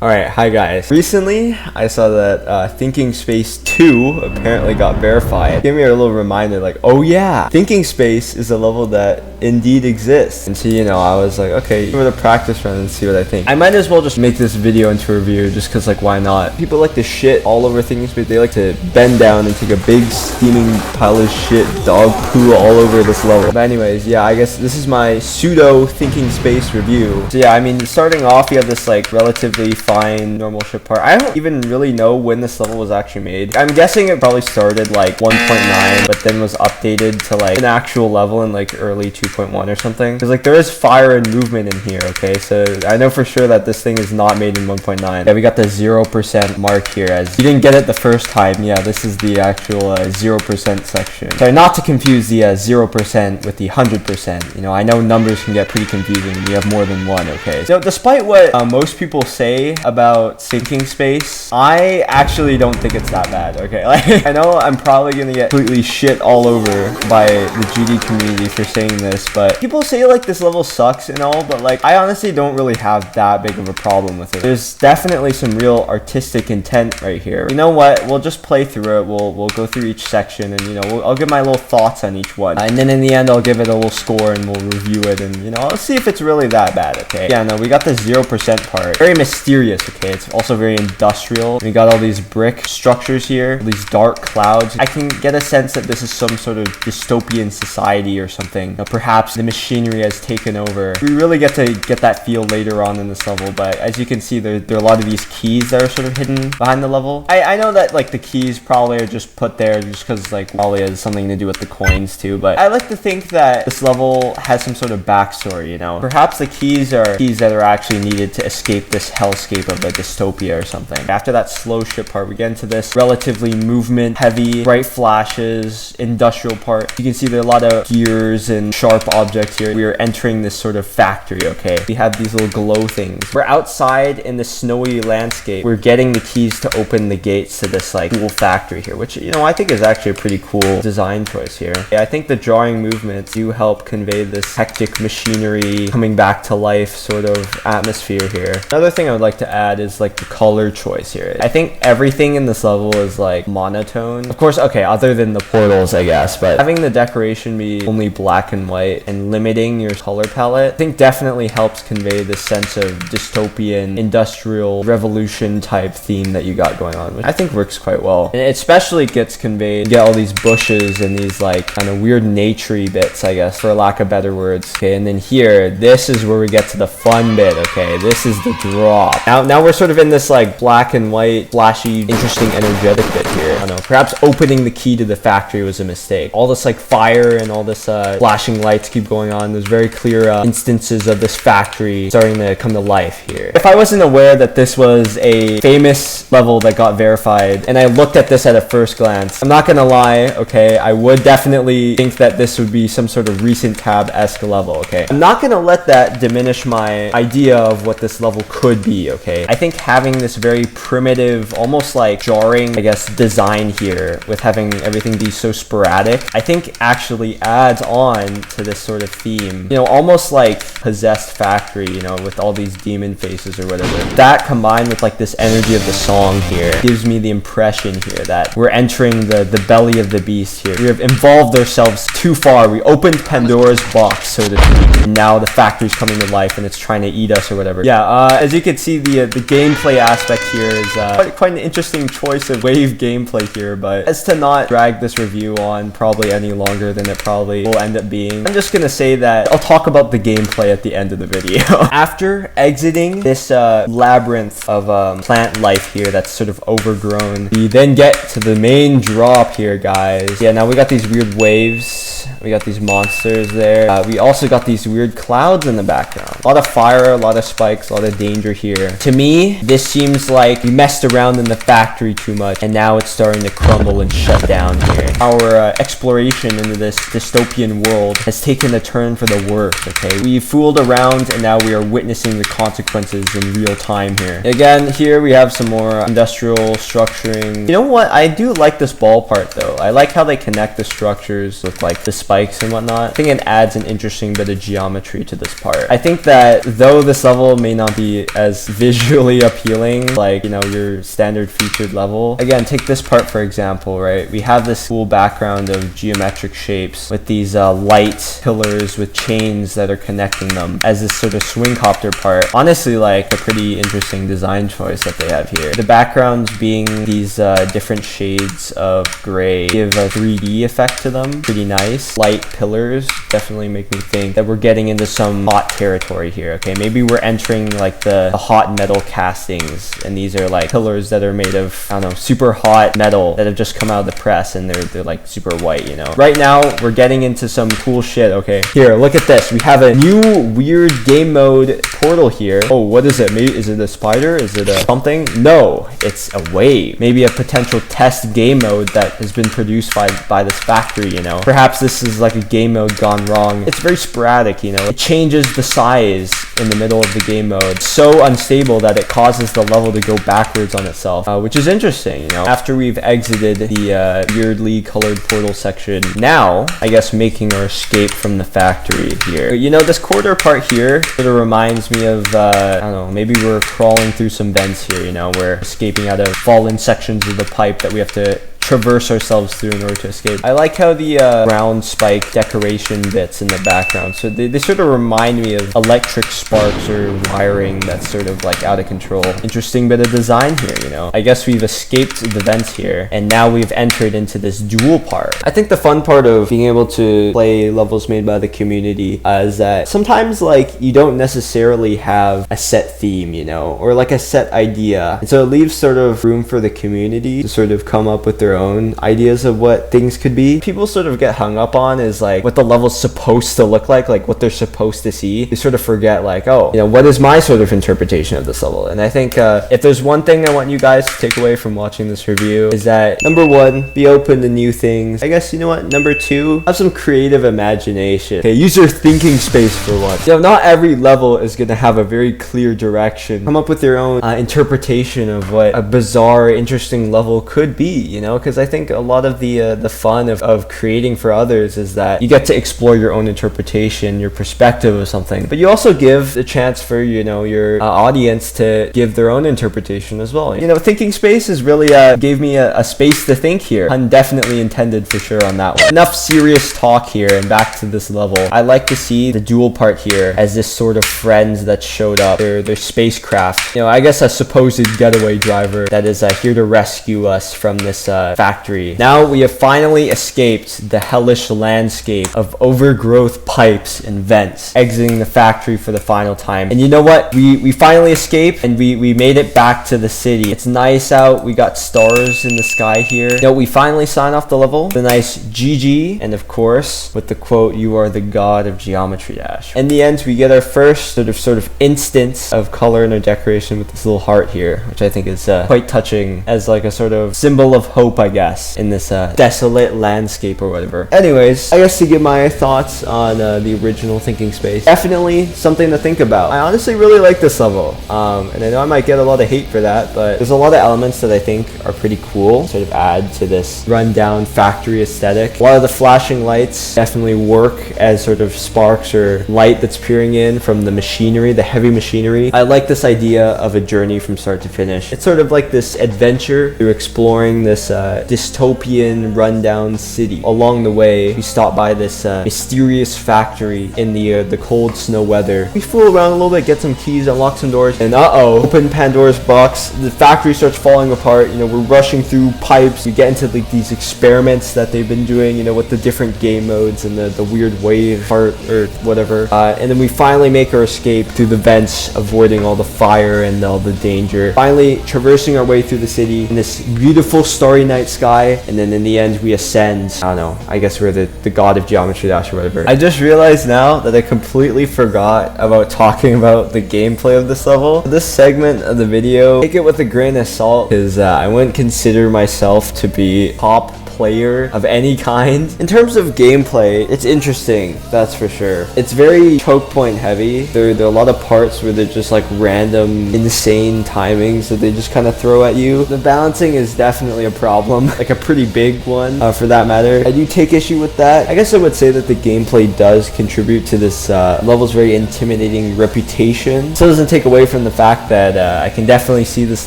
Alright, hi guys. Recently, I saw that Thinking Space 2 apparently got verified. It gave me a little reminder like, oh yeah, Thinking Space is a level that indeed exists. And so, I was like, okay, give it a practice run and see what I think. I might as well just make this video into a review just because, like, why not? People like to shit all over Thinking Space. They like to bend down and take a big steaming pile of shit, dog poo all over this level. But anyways, yeah, I guess this is my pseudo Thinking Space review. So yeah, I mean, starting off, you have this like relatively fine normal ship part. I don't even really know when this level was actually made. I'm guessing it probably started like 1.9 but then was updated to like an actual level in like early 2.1 or something, because like there is fire and movement in here. Okay, so I know for sure that this thing is not made in 1.9. Yeah, we got the 0% mark here, as you didn't get it the first time. Yeah, this is the actual 0% section. Sorry, not to confuse the 0% with the 100%. I know numbers can get pretty confusing. We have more than one. Okay, so despite what most people say about Thinking Space, I actually don't think it's that bad. Okay, like I know I'm probably gonna get completely shit all over by the GD community for saying this, but people say like this level sucks and all, but like I honestly don't really have that big of a problem with it. There's definitely some real artistic intent right here. You know what? We'll just play through it. We'll go through each section, and I'll give my little thoughts on each one, and then in the end I'll give it a little score and we'll review it, and I'll see if it's really that bad. Okay, yeah, no, we got the 0% part. Very mysterious. Okay, it's also very industrial. We got all these brick structures here, these dark clouds. I can get a sense that this is some sort of dystopian society or something. Perhaps the machinery has taken over. We really get to get that feel later on in this level, but as you can see, there are a lot of these keys that are sort of hidden behind the level. I know that like the keys probably are just put there just because like probably has something to do with the coins too, but I like to think that this level has some sort of backstory. Perhaps the keys are keys that are actually needed to escape this hellscape of a dystopia or something. After that slow ship part, we get into this relatively movement heavy, bright flashes, industrial part. You can see there are a lot of gears and sharp objects here. We are entering this sort of factory. Okay, we have these little glow things. We're outside in the snowy landscape. We're getting the keys to open the gates to this like cool factory here, which I think is actually a pretty cool design choice here. Yeah, I think the drawing movements do help convey this hectic machinery coming back to life sort of atmosphere here. Another thing I would like to add is like the color choice here. I think everything in this level is like monotone. Of course, okay, other than the portals, I guess, but having the decoration be only black and white and limiting your color palette, I think definitely helps convey this sense of dystopian, industrial revolution type theme that you got going on, which I think works quite well. And it especially gets conveyed, you get all these bushes and these like kind of weird naturey bits, I guess, for lack of better words. Okay, and then here, this is where we get to the fun bit. Okay, this is the drop. Now we're sort of in this like black and white, flashy, interesting, energetic bit here. I don't know, perhaps opening the key to the factory was a mistake. All this like fire and all this flashing lights keep going on. There's very clear instances of this factory starting to come to life here. If I wasn't aware that this was a famous level that got verified, and I looked at this at a first glance, I'm not gonna lie, okay, I would definitely think that this would be some sort of recent tab-esque level. Okay, I'm not gonna let that diminish my idea of what this level could be. Okay, I think having this very primitive, almost like jarring, I guess, design here with having everything be so sporadic, I think actually adds on to this sort of theme. Almost like possessed factory, with all these demon faces or whatever. That combined with like this energy of the song here gives me the impression here that we're entering the belly of the beast here. We have involved ourselves too far. We opened Pandora's box, so to speak, and now the factory's coming to life and it's trying to eat us or whatever. Yeah, as you can see, the gameplay aspect here is quite an interesting choice of wave gameplay here, but as to not drag this review on probably any longer than it probably will end up being, I'm just gonna say that I'll talk about the gameplay at the end of the video. After exiting this labyrinth of plant life here that's sort of overgrown, we then get to the main drop here, guys. Yeah, now we got these weird waves. We got these monsters there. We also got these weird clouds in the background. A lot of fire, a lot of spikes, a lot of danger here. To me, this seems like we messed around in the factory too much, and now it's starting to crumble and shut down here. Our exploration into this dystopian world has taken a turn for the worse. Okay, we fooled around, and now we are witnessing the consequences in real time here. Again, here we have some more industrial structuring. You know what? I do like this ball part though. I like how they connect the structures with like the spikes and whatnot. I think it adds an interesting bit of geometry to this part. I think that though this level may not be as visual visually appealing, like, you know, your standard featured level. Again, take this part for example, right? We have this cool background of geometric shapes with these light pillars with chains that are connecting them as this sort of swing copter part. Honestly, like a pretty interesting design choice that they have here. The backgrounds being these different shades of gray give a 3D effect to them. Pretty nice. Light pillars definitely make me think that we're getting into some hot territory here. Okay, maybe we're entering like the hot metal castings, and these are like pillars that are made of, I don't know, super hot metal that have just come out of the press, and they're like super white, you know. Right now we're getting into some cool shit. Okay, here, look at this. We have a new weird game mode portal here. Oh, what is it? Maybe is it a spider? Is it a something? No, it's a wave. Maybe a potential test game mode that has been produced by this factory, you know. Perhaps this is like a game mode gone wrong. It's very sporadic, you know. It changes the size in the middle of the game mode. So unstable that it causes the level to go backwards on itself, which is interesting, you know. After we've exited the weirdly colored portal section, now I guess making our escape from the factory here. You know, this corridor part here sort of reminds me of I don't know, maybe we're crawling through some vents here, you know. We're escaping out of fallen sections of the pipe that we have to traverse ourselves through in order to escape. I like how the round spike decoration bits in the background, so they sort of remind me of electric sparks or wiring that's sort of like out of control. Interesting bit of design here, you know. I guess we've escaped the vents here, and now we've entered into this dual part. I think the fun part of being able to play levels made by the community is that sometimes like you don't necessarily have a set theme, you know, or like a set idea, and so it leaves sort of room for the community to sort of come up with their own ideas of what things could be. People sort of get hung up on is like what the level's supposed to look like what they're supposed to see. They sort of forget like, oh, you know, what is my sort of interpretation of this level? And I think if there's one thing I want you guys to take away from watching this review is that number one, be open to new things. I guess, you know what, number two, have some creative imagination. Okay, use your thinking space for once. You know, not every level is gonna have a very clear direction. Come up with your own interpretation of what a bizarre, interesting level could be, you know, because I think a lot of the fun of creating for others is that you get to explore your own interpretation, your perspective of something, but you also give the chance for, you know, your audience to give their own interpretation as well. You know, thinking space is really gave me a space to think here. Pun definitely intended for sure on that one. Enough serious talk here, and back to this level. I like to see the dual part here as this sort of friends that showed up, their spacecraft, you know, I guess a supposed getaway driver that is here to rescue us from this factory. Now we have finally escaped the hellish landscape of overgrowth pipes and vents, exiting the factory for the final time. And you know what? We finally escaped, and we made it back to the city. It's nice out. We got stars in the sky here. You know, we finally sign off the level. The nice GG, and of course, with the quote, "You are the god of Geometry Dash." In the end, we get our first sort of instance of color in our decoration with this little heart here, which I think is quite touching as like a sort of symbol of hope, I guess, in this desolate landscape or whatever. Anyways, I guess to give my thoughts on the original Thinking Space, definitely something to think about. I honestly really like this level, and I know I might get a lot of hate for that, but there's a lot of elements that I think are pretty cool, sort of add to this rundown factory aesthetic. A lot of the flashing lights definitely work as sort of sparks or light that's peering in from the machinery, the heavy machinery. I like this idea of a journey from start to finish. It's sort of like this adventure through exploring this dystopian rundown city. Along the way, we stop by this mysterious factory in the cold snow weather. We fool around a little bit, get some keys, unlock some doors, and open Pandora's box. The factory starts falling apart. You know, we're rushing through pipes. We get into like these experiments that they've been doing, you know, with the different game modes and the weird wave part or whatever. And then we finally make our escape through the vents, avoiding all the fire and all the danger. Finally traversing our way through the city in this beautiful starry night sky, and then in the end we ascend. I don't know, I guess we're the god of Geometry Dash or whatever. I just realized now that I completely forgot about talking about the gameplay of this level. This segment of the video, take it with a grain of salt, because I wouldn't consider myself to be top player of any kind. In terms of gameplay, it's interesting, that's for sure. It's very choke point heavy. There are a lot of parts where they're just like random, insane timings that they just kind of throw at you. The balancing is definitely a problem, like a pretty big one for that matter. I do take issue with that. I guess I would say that the gameplay does contribute to this level's very intimidating reputation. So it doesn't take away from the fact that I can definitely see this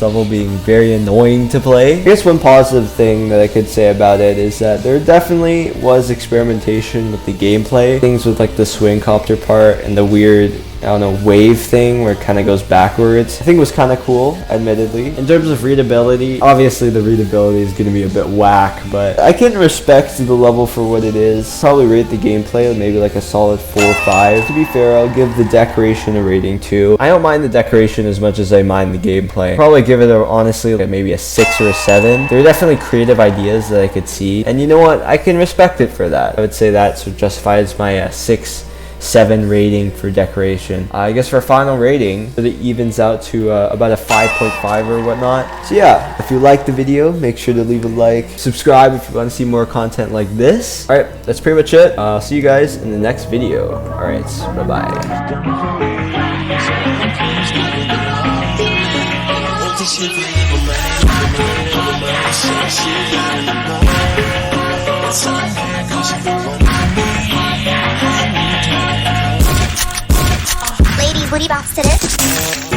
level being very annoying to play. I guess one positive thing that I could say about it is that there definitely was experimentation with the gameplay. Things with like the swing copter part and the weird, I don't know, wave thing where it kind of goes backwards. I think it was kind of cool, admittedly. In terms of readability, obviously the readability is going to be a bit whack, but I can respect the level for what it is. Probably rate the gameplay maybe like a solid 4 or 5. To be fair, I'll give the decoration a rating 2. I don't mind the decoration as much as I mind the gameplay. Probably give it honestly like maybe a 6 or a 7. There are definitely creative ideas that I could see, and you know what? I can respect it for that. I would say that sort of justifies my 6-7 rating for decoration. I guess for a final rating, it evens out to about a 5.5 or whatnot. So yeah, if you liked the video, make sure to leave a like. Subscribe if you want to see more content like this. Alright, that's pretty much it. I'll see you guys in the next video. Alright, bye-bye. Ladies, booty bops to this.